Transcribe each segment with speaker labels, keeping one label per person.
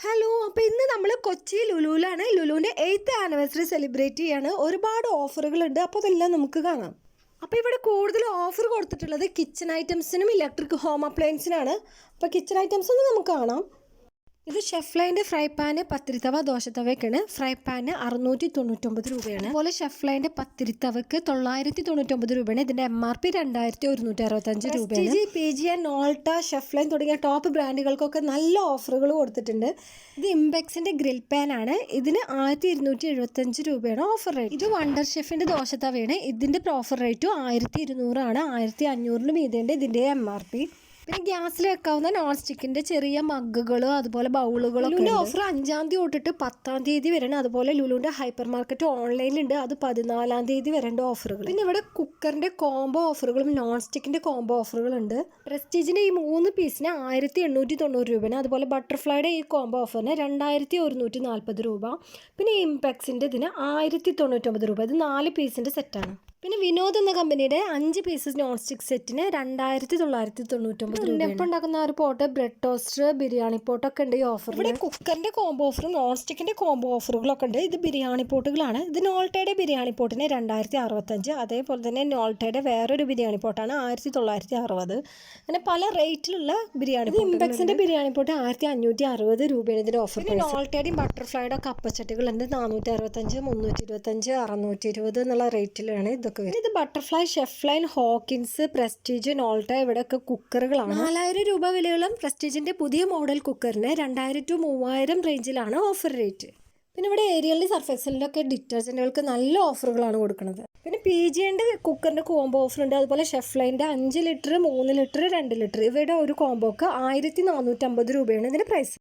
Speaker 1: Hello, അപ്പോൾ ഇന്ന് നമ്മൾ കൊച്ചി ലുലുവിലാണ്. ലുലുവിൻ്റെ 8th ആനിവേഴ്സറി സെലിബ്രേറ്റ് ചെയ്യാണ്. ഒരുപാട് ഓഫറുകളുണ്ട്. അപ്പോൾ അതെല്ലാം നമുക്ക് കാണാം. അപ്പോൾ ഇവിടെ കൂടുതൽ ഓഫർ കൊടുത്തിട്ടുള്ളത് കിച്ചൺ ഐറ്റംസിനും ഇലക്ട്രിക് ഹോം അപ്ലയൻസിനാണ്. അപ്പോൾ കിച്ചൺ ഐറ്റംസ് ഒന്ന് നമുക്ക് കാണാം. ഇത് ഷെഫ് ലൈൻ്റെ ഫ്രൈ പാന് പത്തിരിത്തവ ദോശത്തവയ്ക്കാണ്. ഫ്രൈ പാന് 699 രൂപയാണ്. അതുപോലെ ഷെഫ് ലൈൻ്റെ പത്തിരിത്തവയ്ക്ക് 999 രൂപയാണ്. ഇതിൻ്റെ MRP 2165 രൂപയാണ്. PG ആൻഡ് നോൾട്ട, ഷെഫ് ലൈൻ തുടങ്ങിയ ടോപ്പ് ബ്രാൻഡുകൾക്കൊക്കെ നല്ല ഓഫറുകൾ കൊടുത്തിട്ടുണ്ട്. ഇത് ഇംപെക്സിൻ്റെ ഗ്രിൽ പാനാണ്. ഇതിന് 1275 രൂപയാണ് ഓഫർ റേറ്റ്. ഇത് വണ്ടർ ഷെഫിൻ്റെ ദോശത്തവയാണ്. ഇതിൻ്റെ ഓഫർ റേറ്റും 1200 ആണ്. 1500 മീതയുണ്ട് ഇതിൻ്റെ MRP. പിന്നെ ഗ്യാസിൽ വെക്കാവുന്ന നോൺ സ്റ്റിക്കിൻ്റെ ചെറിയ മഗ്ഗുകളും അതുപോലെ ബൗളുകളും. ലുലുവിൻ്റെ ഓഫർ 5-ാം തീയതി തൊട്ടിട്ട് 10-ാം തീയതി വരെയാണ്. അതുപോലെ ലുലുവിൻ്റെ ഹൈപ്പർ മാർക്കറ്റ് ഓൺലൈനിലുണ്ട്. അത് 14-ാം തീയതി വരേണ്ട ഓഫറുകൾ. പിന്നെ ഇവിടെ കുക്കറിൻ്റെ കോംബോ ഓഫറുകളും നോൺ സ്റ്റിക്കിൻ്റെ കോംബോ ഓഫറുകളുണ്ട്. പ്രസ്റ്റീജിൻ്റെ ഈ 3 പീസിന് 1890 രൂപയാണ്. അതുപോലെ ബട്ടർഫ്ലൈയുടെ ഈ കോംബോ ഓഫറിന് 2140 രൂപ. പിന്നെ ഇംപെക്സിൻ്റെ ഇതിന് 1099 രൂപ. ഇത് 4 പീസിൻ്റെ സെറ്റാണ്. പിന്നെ വിനോദ് എന്ന കമ്പനിയുടെ 5 പീസസ് നോൺ സ്റ്റിക് സെറ്റിന് 2999 രൂപ. ഇപ്പം ഉണ്ടാക്കുന്ന ഒരു പോട്ട്, ബ്രെഡ് ടോസ്റ്റർ, ബിരിയാണി പോട്ടൊക്കെ ഉണ്ട് ഈ ഓഫർ. ഇവിടെ കുക്കറിൻ്റെ കോംബോ ഓഫറും നോൺ സ്റ്റിക്കിൻ്റെ കോംബോ ഓഫറുകളൊക്കെ ഉണ്ട്. ഇത് ബിരിയാണി പോട്ടുകളാണ്. ഇത് നോൾട്ടയുടെ ബിരിയാണി പോട്ടിന് 2065. അതേപോലെ തന്നെ നോൾട്ടയുടെ വേറൊരു ബിരിയാണി പോട്ടാണ് 1960. അങ്ങനെ പല റേറ്റിലുള്ള ബിരിയാണി. ഇംപെക്സിൻ്റെ ബിരിയാണി പോട്ട് 1560 രൂപയാണ് ഇതിൻ്റെ ഓഫർ. പിന്നെ നോൾട്ടയുടെയും ബട്ടർഫ്ലൈയുടെ കപ്പച്ചട്ടികളുണ്ട് 465, 325, 620 എന്നുള്ള റേറ്റിലാണ് ഇതൊക്കെ. ഇത് Butterfly, Chef Line, Hawkins, Prestige, Nolta ഇവിടെയൊക്കെ കുക്കറുകളാണ്. 4000 രൂപ വിലയുള്ള പ്രസ്റ്റീജിന്റെ പുതിയ മോഡൽ കുക്കറിന് 2000 to 3000 റേഞ്ചിലാണ് ഓഫർ റേറ്റ്. പിന്നെ ഇവിടെ ഏരിയലിൻ്റെ സർഫെക്സലിൻ്റെ ഡിറ്റർജൻറ്റുകൾക്ക് നല്ല ഓഫറുകളാണ് കൊടുക്കുന്നത്. പിന്നെ PG&ന്റെ കുക്കറിൻ്റെ കോംബോ ഓഫർ ഉണ്ട്. അതുപോലെ ഷെഫ് ലൈൻ്റെ 5 ലിറ്റർ, 3 ലിറ്റർ, 2 ലിറ്റർ ഇവയുടെ ഒരു കോംബോക്ക് 1450 രൂപയാണ് ഇതിൻ്റെ പ്രൈസ്.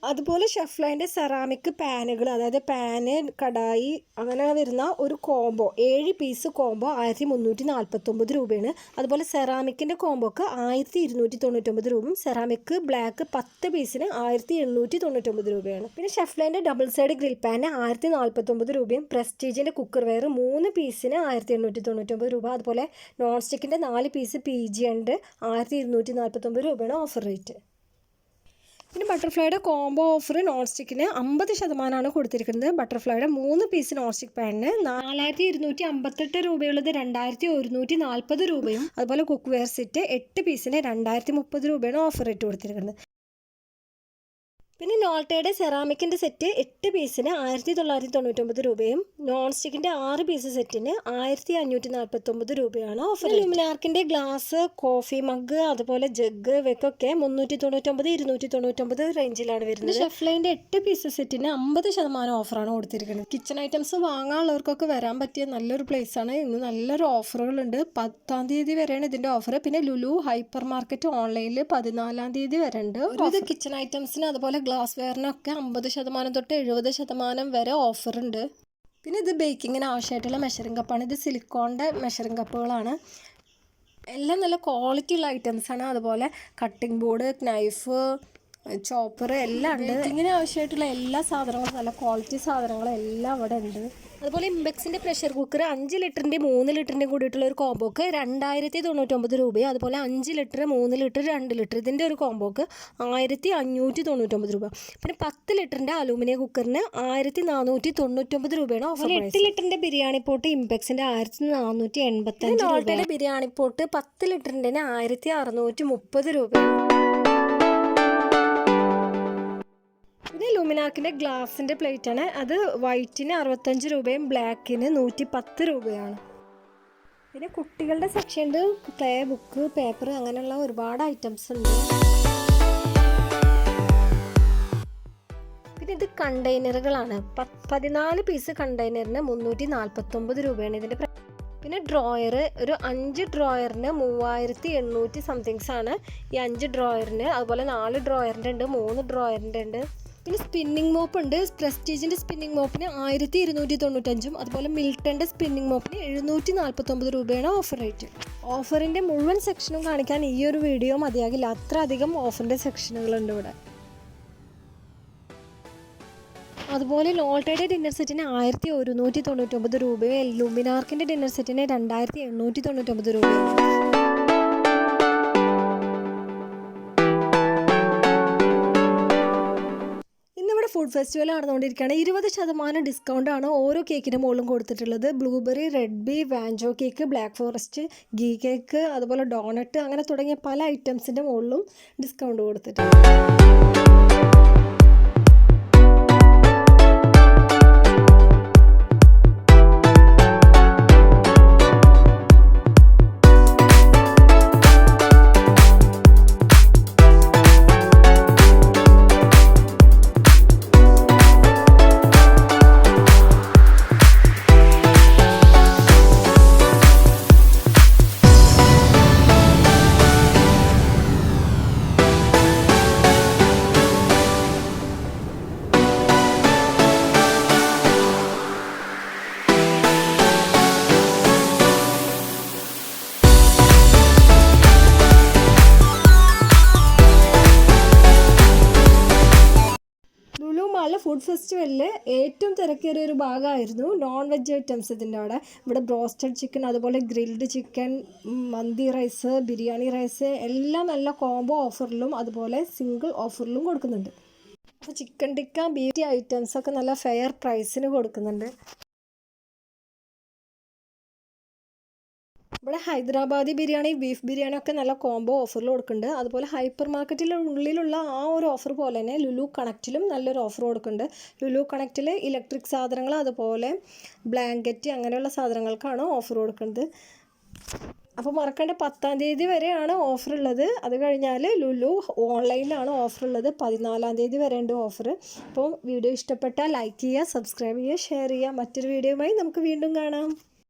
Speaker 1: അതുപോലെ ഷെഫ് ലൈൻ്റെ സെറാമിക് പാനുകൾ, അതായത് പാന്, കടായി അങ്ങനെ വരുന്ന ഒരു കോംബോ 7 പീസ് കോംബോ 1349 രൂപയാണ്. അതുപോലെ സെറാമിക്കിൻ്റെ കോംബോക്ക് 1299 രൂപയും സെറാമിക് ബ്ലാക്ക് 10 പീസിന് 1899 രൂപയാണ്. പിന്നെ ഷെഫ് ലൈൻ്റെ ഡബിൾ സൈഡ് ഗ്രിൽ പാന് 1049 രൂപയും പ്രസ്റ്റീജിൻ്റെ കുക്കർ വെയർ 3 പീസിന് 1899 രൂപ. അതുപോലെ നോൺ സ്റ്റിക്കിൻ്റെ 4 പീസ് PG&ന്റെ 1249 രൂപയാണ് ഓഫർ റേറ്റ്. പിന്നെ ബട്ടർഫ്ലൈയുടെ കോംബോ ഓഫർ നോൺ സ്റ്റിക്കിന് 50% കൊടുത്തിരിക്കുന്നത്. ബട്ടർഫ്ലൈയുടെ 3 പീസ് നോൺ സ്റ്റിക്ക് പാനിന് 4258 രൂപയുള്ളത് 2140 രൂപയും. അതുപോലെ കുക്ക് വെയർ സെറ്റ് 8 പീസിന് 2030 രൂപയാണ് ഓഫർ റേറ്റ് കൊടുത്തിരിക്കുന്നത്. പിന്നെ നോൾട്ടയുടെ സെറാമിക്കിൻ്റെ സെറ്റ് 8 പീസിന് 1999 രൂപയും നോൺ സ്റ്റിക്കിൻ്റെ 6 പീസ് സെറ്റിന് 1549 രൂപയാണ് ഓഫർ. ലുമിനാർക്കിൻ്റെ ഗ്ലാസ്, കോഫി മഗ്, അതുപോലെ ജഗ് ഇവയ്ക്കൊക്കെ 399, 299 റേഞ്ചിലാണ് വരുന്നത്. ഷെഫ് ലൈൻ്റെ 8 പീസ് സെറ്റിന് 50% ഓഫറാണ് കൊടുത്തിരിക്കുന്നത്. കിച്ചൺ ഐറ്റംസ് വാങ്ങാനുള്ളവർക്കൊക്കെ വരാൻ പറ്റിയ നല്ലൊരു പ്ലേസാണ്. ഇന്ന് നല്ലൊരു ഓഫറുകളുണ്ട്. 10-ാം തീയതി വരെയാണ് ഇതിൻ്റെ ഓഫർ. പിന്നെ ലുലു ഹൈപ്പർ മാർക്കറ്റ് ഓൺലൈനിൽ 14-ാം തീയതി വരെ ഉണ്ട്. ഇത് കിച്ചൺ ഐറ്റംസിന് അതുപോലെ ഗ്ലാസ് വെയറിനൊക്കെ 50% തൊട്ട് 70% വരെ ഓഫറുണ്ട്. പിന്നെ ഇത് ബേക്കിങ്ങിന് ആവശ്യമായിട്ടുള്ള മെഷറിംഗ് കപ്പാണ്. ഇത് സിലിക്കോണിൻ്റെ മെഷറിംഗ് കപ്പുകളാണ്. എല്ലാം നല്ല ക്വാളിറ്റി ഉള്ള ഐറ്റംസാണ്. അതുപോലെ കട്ടിംഗ് ബോർഡ്, നൈഫ്, ചോപ്പർ എല്ലാം ഉണ്ട്. ഇങ്ങനെ ആവശ്യമായിട്ടുള്ള എല്ലാ സാധനങ്ങളും, നല്ല ക്വാളിറ്റി സാധനങ്ങളും എല്ലാം അവിടെ ഉണ്ട്. അതുപോലെ ഇംപെക്സിൻ്റെ പ്രഷർ കുക്കർ 5 ലിറ്ററിൻ്റെ 3 ലിറ്ററിൻ്റെ കൂടിയിട്ടുള്ള ഒരു കോംബോക്ക് 2099 രൂപയും. അതുപോലെ 5 ലിറ്റർ, 3 ലിറ്റർ, 2 ലിറ്റർ ഇതിൻ്റെ ഒരു കോംബോക്ക് 1599 രൂപ. പിന്നെ 10 ലിറ്ററിൻ്റെ അലൂമിനിയം കുക്കറിന് 1499 രൂപയാണ് ഓഫർ. 8 ലിറ്ററിൻ്റെ ബിരിയാണി പോട്ട് ഇംപെക്സിൻ്റെ 1485. നോൾട്ടയുടെ ബിരിയാണി പോട്ട് 10 ലിറ്ററിൻ്റെ 1630 രൂപയാണ്. പിന്നെ ലൂമിനാർക്കിൻ്റെ ഗ്ലാസിൻ്റെ പ്ലേറ്റാണ്. അത് വൈറ്റിന് 65 രൂപയും ബ്ലാക്കിന് 110 രൂപയാണ്. പിന്നെ കുട്ടികളുടെ സെക്ഷനിൽ പ്ലേ ബുക്ക്, പേപ്പർ അങ്ങനെയുള്ള ഒരുപാട് ഐറ്റംസ് ഉണ്ട്. പിന്നെ ഇത് കണ്ടെയ്നറുകളാണ്. 14 പീസ് കണ്ടെയ്നറിന് 349 രൂപയാണ് ഇതിൻ്റെ. പിന്നെ ഡ്രോയർ, ഒരു 5 ഡ്രോയറിന് 3800 സംതിങ്സ് ആണ് ഈ 5 ഡ്രോയറിന്. അതുപോലെ 4 ഡ്രോയറിൻ്റെ ഉണ്ട്, 3 ഡ്രോയറിൻ്റെ ഉണ്ട്. പിന്നെ സ്പിന്നിങ് മോപ്പ് ഉണ്ട്. പ്രസ്റ്റീജിൻ്റെ സ്പിന്നിങ് മോപ്പിന് 1295. അതുപോലെ മിൽട്ടൻ്റെ സ്പിന്നിങ് മോപ്പിന് 749 രൂപയാണ് ഓഫർ റേറ്റ്. ഓഫറിൻ്റെ മുഴുവൻ സെക്ഷനും കാണിക്കാൻ ഈ ഒരു വീഡിയോ മതിയാകില്ല. അത്ര അധികം ഓഫറിൻ്റെ സെക്ഷനുകളുണ്ട് ഇവിടെ. അതുപോലെ നോൾട്ടയുടെ ഡിന്നർ സെറ്റിന് 1199 രൂപയും ലുമിനാർക്കിൻ്റെ ഡിന്നർ സെറ്റിന് 2899 രൂപയാണ്. ഇവിടെ ഫുഡ് ഫെസ്റ്റിവൽ നടന്നുകൊണ്ടിരിക്കുകയാണ്. 20% ഡിസ്കൗണ്ടാണ് ഓരോ കേക്കിൻ്റെ മുകളിലും കൊടുത്തിട്ടുള്ളത്. ബ്ലൂബെറി, റെഡ് ബി, വാഞ്ചോ cake, black forest, ghee cake, അതുപോലെ ഡോണറ്റ്, അങ്ങനെ തുടങ്ങിയ പല ഐറ്റംസിൻ്റെ മുകളിലും ഡിസ്കൗണ്ട് കൊടുത്തിട്ടുണ്ട്. ലുലു മാളിലെ ഫുഡ് ഫെസ്റ്റിവലിൽ ഏറ്റവും തിരക്കേറിയ ഒരു ഭാഗമായിരുന്നു നോൺ വെജ് ഐറ്റംസ്. ഇവിടെ ബ്രോസ്റ്റഡ് ചിക്കൻ, അതുപോലെ ഗ്രിൽഡ് ചിക്കൻ, മന്തി റൈസ്, ബിരിയാണി റൈസ് എല്ലാം നല്ല കോംബോ ഓഫറിലും അതുപോലെ സിംഗിൾ ഓഫറിലും കൊടുക്കുന്നുണ്ട്. അപ്പോൾ ചിക്കൻ ടിക്ക, ബീഫ് ഐറ്റംസൊക്കെ നല്ല ഫെയർ പ്രൈസിന് കൊടുക്കുന്നുണ്ട്. ഇവിടെ ഹൈദരാബാദി ബിരിയാണി, ബീഫ് ബിരിയാണി ഒക്കെ നല്ല കോംബോ ഓഫറിൽ കൊടുക്കുന്നുണ്ട്. അതുപോലെ ഹൈപ്പർ മാർക്കറ്റിനുള്ളിലുള്ള ആ ഒരു ഓഫർ പോലെ തന്നെ ലുലു കണക്റ്റിലും നല്ലൊരു ഓഫർ കൊടുക്കുന്നുണ്ട്. ലുലു കണക്റ്റിൽ ഇലക്ട്രിക് സാധനങ്ങൾ, അതുപോലെ ബ്ലാങ്കറ്റ്, അങ്ങനെയുള്ള സാധനങ്ങൾക്കാണ് ഓഫർ കൊടുക്കുന്നത്. അപ്പോൾ മറക്കേണ്ട 10-ാം തീയതി വരെയാണ് ഓഫർ ഉള്ളത്. അത് കഴിഞ്ഞാൽ ലുലു ഓൺലൈനിലാണ് ഓഫർ ഉള്ളത്. 14-ാം തീയതി വരെ ഉണ്ട് ഓഫർ. അപ്പോൾ വീഡിയോ ഇഷ്ടപ്പെട്ടാൽ ലൈക്ക് ചെയ്യുക, സബ്സ്ക്രൈബ് ചെയ്യുക, ഷെയർ ചെയ്യുക. മറ്റൊരു വീഡിയോയുമായി നമുക്ക് വീണ്ടും കാണാം.